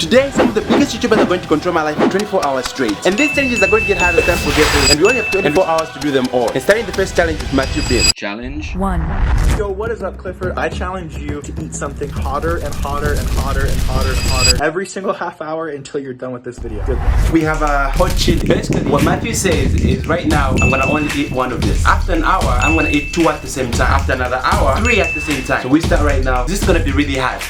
Today, some of the biggest YouTubers are going to control my life for 24 hours straight. And these challenges are going to get harder than forgetful. And we only have 24 hours to do them all. And starting the first challenge with Matthew Bin. Challenge 1. Yo, what is up, Clifford? I challenge you to eat something hotter and hotter and hotter and hotter and hotter every single half hour until you're done with this video. Good luck. We have a hot chili. Basically, what Matthew says is right now, I'm gonna only eat one of this. After an hour, I'm gonna eat 2 at the same time. After another hour, 3 at the same time. So we start right now. This is gonna be really hard.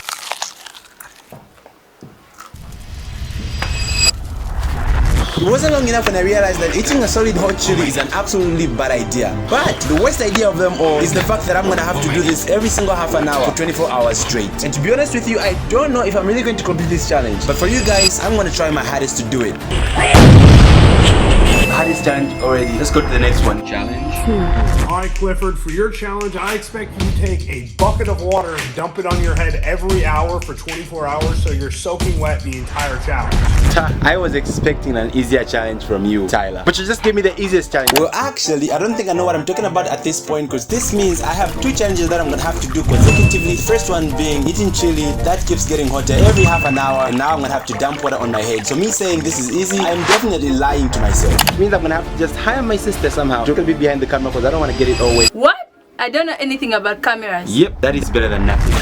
It wasn't long enough when I realized that eating a solid hot chili is an absolutely bad idea. But the worst idea of them all is the fact that I'm gonna have to do this every single half an hour for 24 hours straight. And to be honest with you, I don't know if I'm really going to complete this challenge. But for you guys, I'm gonna try my hardest to do it. Hardest challenge already. Let's go to the next one. Challenge 2. Alright, Clifford, for your challenge, I expect you to take a bucket of water and dump it on your head every hour for 24 hours so you're soaking wet the entire challenge. I was expecting an easier challenge from you, Tyler. But you just gave me the easiest challenge. Well, actually, I don't think I know what I'm talking about at this point, because this means I have 2 challenges that I'm gonna have to do consecutively. First one being eating chili that keeps getting hotter every half an hour, and now I'm gonna have to dump water on my head. So me saying this is easy, I'm definitely lying to myself. It means I'm gonna have to just hire my sister somehow. She'll be behind the camera because I don't want to get it all wet. What? I don't know anything about cameras. Yep, that is better than nothing.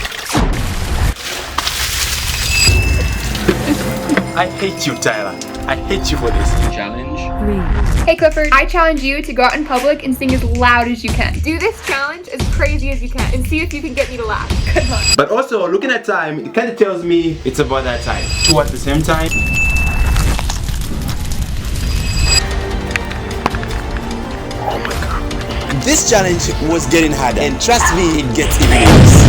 I hate you, Tyler. I hate you for this. Challenge 3. Hey Clifford, I challenge you to go out in public and sing as loud as you can. Do this challenge as crazy as you can and see if you can get me to laugh. Good luck. But also, looking at time, it kind of tells me it's about that time. 2 at the same time. Oh my god. This challenge was getting harder, and trust me, it gets even worse.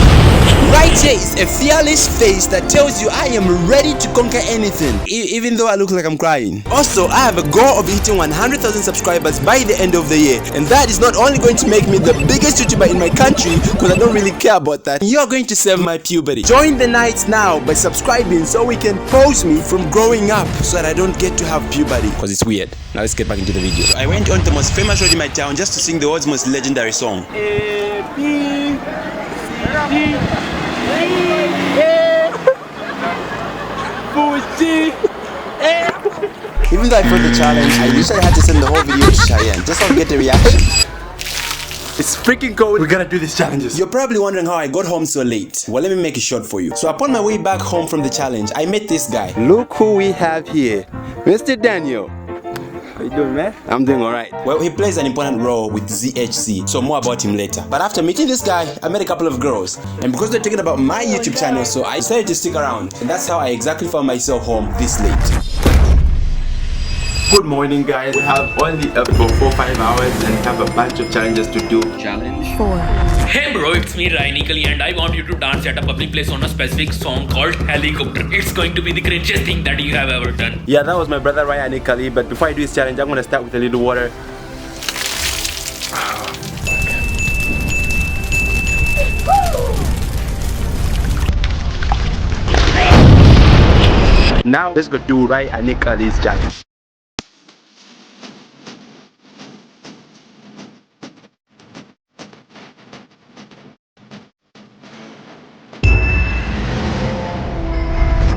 Right here is a fearless face that tells you I am ready to conquer anything, even though I look like I'm crying. Also, I have a goal of hitting 100,000 subscribers by the end of the year, and that is not only going to make me the biggest YouTuber in my country, because I don't really care about that. You're going to save my puberty. Join the nights now by subscribing so we can pause me from growing up, so that I don't get to have puberty, because it's weird. Now let's get back into the video. I went on the most famous road in my town just to sing the world's most legendary song. Even though I failed the challenge, I usually had to send the whole video to Cheyenne just so I get a reaction. It's freaking cold. We gotta do these challenges. You're probably wondering how I got home so late. Well, let me make it short for you. So upon my way back home from the challenge, I met this guy. Look who we have here. Mr. Daniel. How you doing, man? I'm doing alright. Well, he plays an important role with ZHC, so more about him later. But after meeting this guy, I met a couple of girls. And because they're talking about my YouTube channel, so I decided to stick around. And that's how I exactly found myself home this late. Good morning, guys. We have only about 4-5 hours and have a bunch of challenges to do. Challenge 4. Hey bro, it's me Rhino and I want you to dance at a public place on a specific song called Helicopter. It's going to be the cringiest thing that you have ever done. Yeah, that was my brother Ryan Nikali. But before I do this challenge, I'm gonna start with a little water. Now let's go do Ryan Nikali's challenge.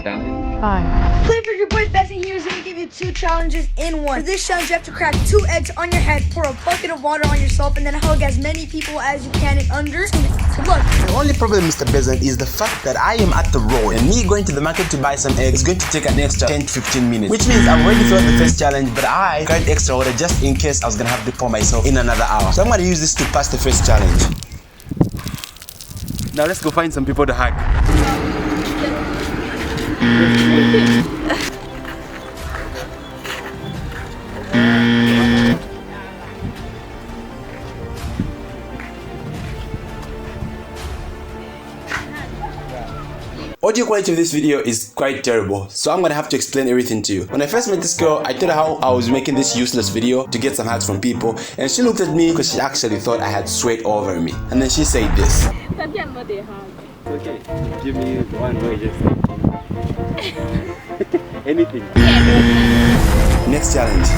Challenge 5. Clifford, your boy bezzant here is going to give you 2 challenges in one. For this challenge, you have to crack 2 eggs on your head, pour a bucket of water on yourself, and then hug as many people as you can in under 2 minutes. Good luck. The only problem, Mr. Bezzant, is the fact that I am at the road, and me going to the market to buy some eggs is going to take an extra 10 to 15 minutes. Which means I've already failed the first challenge, but I carried extra water just in case I was going to have to pour myself in another hour. So I'm going to use this to pass the first challenge. Now let's go find some people to hug. Audio quality of this video is quite terrible, so I'm gonna have to explain everything to you. When I first met this girl, I told her how I was making this useless video to get some hugs from people, and she looked at me because she actually thought I had sweat all over me. And then she said this. Okay, give me one way just anything. Next challenge.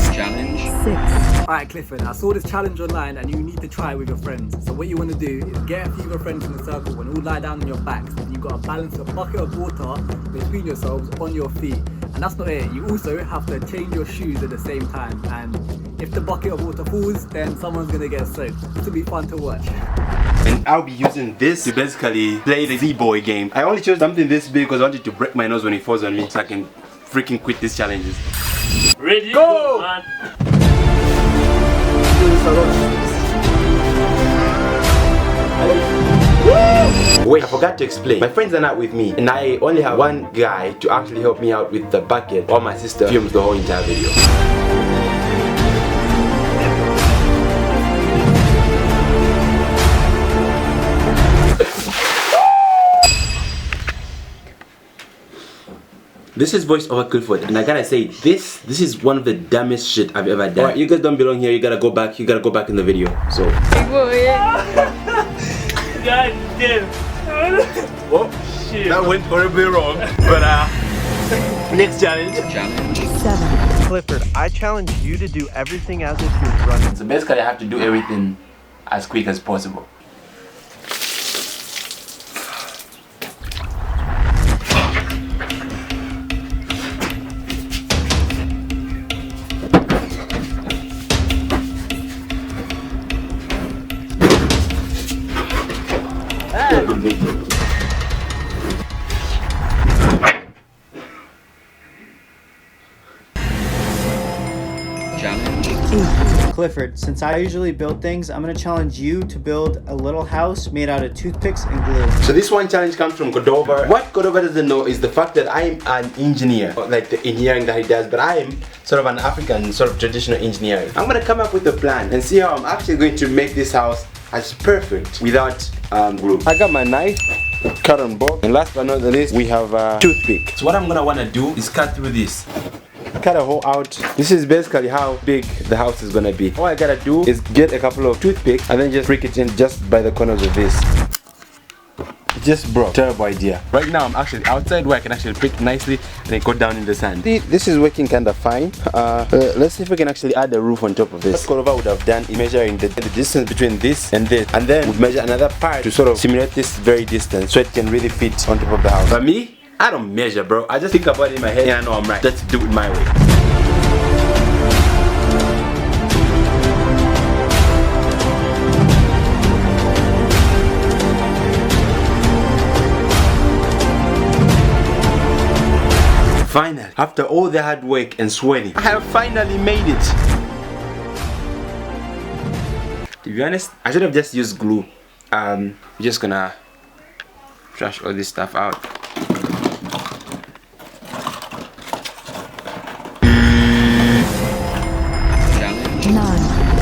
Alright Clifford, I saw this challenge online and you need to try it with your friends. So what you want to do is get a few of your friends in a circle and all lie down on your backs, and you've got to balance a bucket of water between yourselves on your feet. And that's not it, you also have to change your shoes at the same time, and if the bucket of water falls, then someone's going to get soaked. This will be fun to watch. And I'll be using this to basically play the Z-boy game. I only chose something this big because I wanted to break my nose when it falls on me so I can freaking quit these challenges. Ready? Go! Man. Wait, I forgot to explain. My friends are not with me and I only have one guy to actually help me out with the bucket while my sister films the whole entire video. This is voice over Clifford, and I gotta say, this is one of the dumbest shit I've ever done. Alright, you guys don't belong here. You gotta go back in the video. So. God damn. Oh shit. That went horribly wrong. But next challenge. Clifford, I challenge you to do everything as if you're running. So basically, I have to do everything as quick as possible. Clifford, since I usually build things, I'm gonna challenge you to build a little house made out of toothpicks and glue. So this one challenge comes from Godova. What Godova doesn't know is the fact that I'm an engineer, like the engineering that he does, but I am sort of an African sort of traditional engineering. I'm gonna come up with a plan and see how I'm actually going to make this house as perfect without glue. I got my knife, cut on board, and last but not the least, we have a toothpick. So what I'm gonna wanna do is cut through this. Cut a hole out. This is basically how big the house is gonna be. All I gotta do is get a couple of toothpicks and then just prick it in just by the corners of this. Just broke. Terrible idea. Right now I'm actually outside where I can actually prick nicely and then go down in the sand. This is working kind of fine. Let's see if we can actually add a roof on top of this. What Kolova would have done is measuring the distance between this and this, and then we'd measure another part to sort of simulate this very distance so it can really fit on top of the house. For me, I don't measure, bro. I just think about it in my head and I know I'm right. Let's do it my way. Finally, after all the hard work and sweating, I have finally made it. To be honest, I should have just used glue. I'm just gonna trash all this stuff out.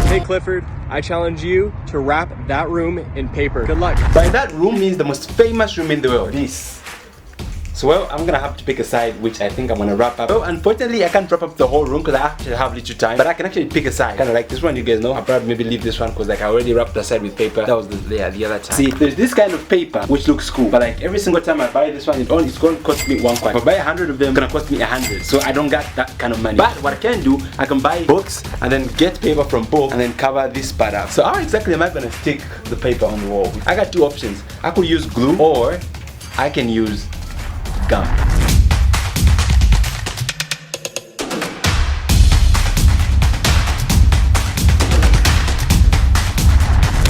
Hey Clifford, I challenge you to wrap that room in paper. Good luck. By that room means the most famous room in the world. This. So well, I'm gonna have to pick a side which I think I'm gonna wrap up. Well, unfortunately I can't wrap up the whole room because I actually have little time, but I can actually pick a side. Kind of like this one, you guys know. I'll probably maybe leave this one because like I already wrapped the side with paper. That was the other time. See, there's this kind of paper which looks cool, but like every single time I buy this one, it's going to cost me 1 coin. If I buy 100 of them, it's gonna cost me 100. So I don't got that kind of money. But what I can do, I can buy books and then get paper from books and then cover this part up. So how exactly am I gonna stick the paper on the wall? I got two options. I could use glue or I can use gum.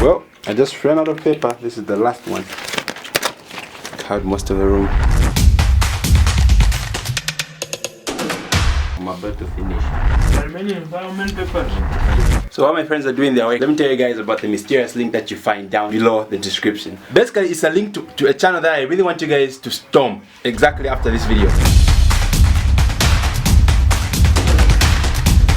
Well, I just ran out of paper. This is the last one. Covered most of the room. I'm about to finish. There are many environment papers. So while my friends are doing their work, let me tell you guys about the mysterious link that you find down below the description. Basically, it's a link to a channel that I really want you guys to storm exactly after this video.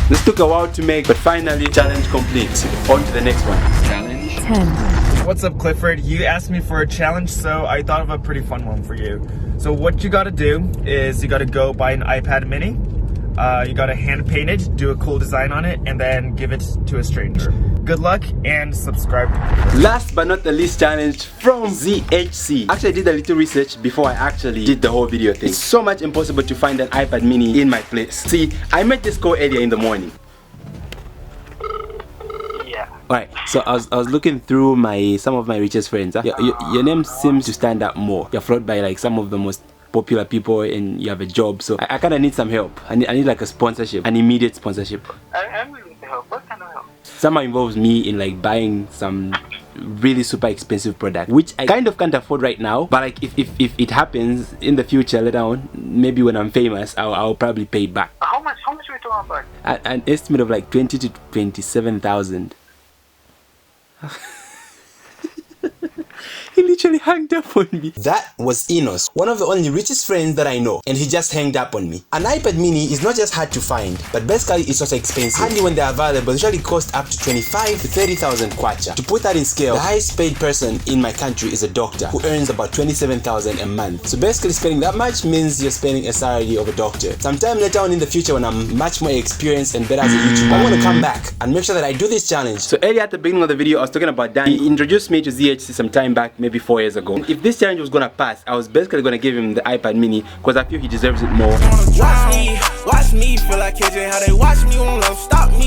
This took a while to make, but finally, challenge complete. On to the next one. Challenge 10. What's up, Clifford? You asked me for a challenge, so I thought of a pretty fun one for you. So what you gotta do is you gotta go buy an iPad mini. You gotta hand paint it, do a cool design on it, and then give it to a stranger. Good luck and subscribe to Clifford. Last but not the least challenge from ZHC. Actually, I did a little research before I actually did the whole video thing. It's so much impossible to find an iPad mini in my place. See, I made this call earlier in the morning. Yeah. Alright, so I was looking through some of my richest friends. Your name seems to stand out more. You're followed by like some of the most popular people and you have a job, so I kind of need some help. I need like a sponsorship, an immediate sponsorship. I'm willing to help. What kind of help? Somehow involves me in like buying some really super expensive product, which I kind of can't afford right now, but like if it happens in the future later on, maybe when I'm famous, I'll probably pay it back. How much are we talking about? An estimate of like 20 to 27,000. He literally hung up on me. That was Enos, one of the only richest friends that I know, and he just hanged up on me. An iPad mini is not just hard to find, but basically it's also expensive. Handy when they're available, they usually cost up to 25 to 30,000 kwacha. To put that in scale, the highest paid person in my country is a doctor who earns about 27,000 a month. So basically spending that much means you're spending a salary of a doctor. Sometime later on in the future when I'm much more experienced and better as a YouTuber, I want to come back and make sure that I do this challenge. So earlier at the beginning of the video, I was talking about Dan. He introduced me to ZHC some time back, maybe 4 years ago. If this challenge was gonna pass, I was basically gonna give him the iPad mini because I feel he deserves it more. Watch me feel like KJ, how they watch me won't love stop me.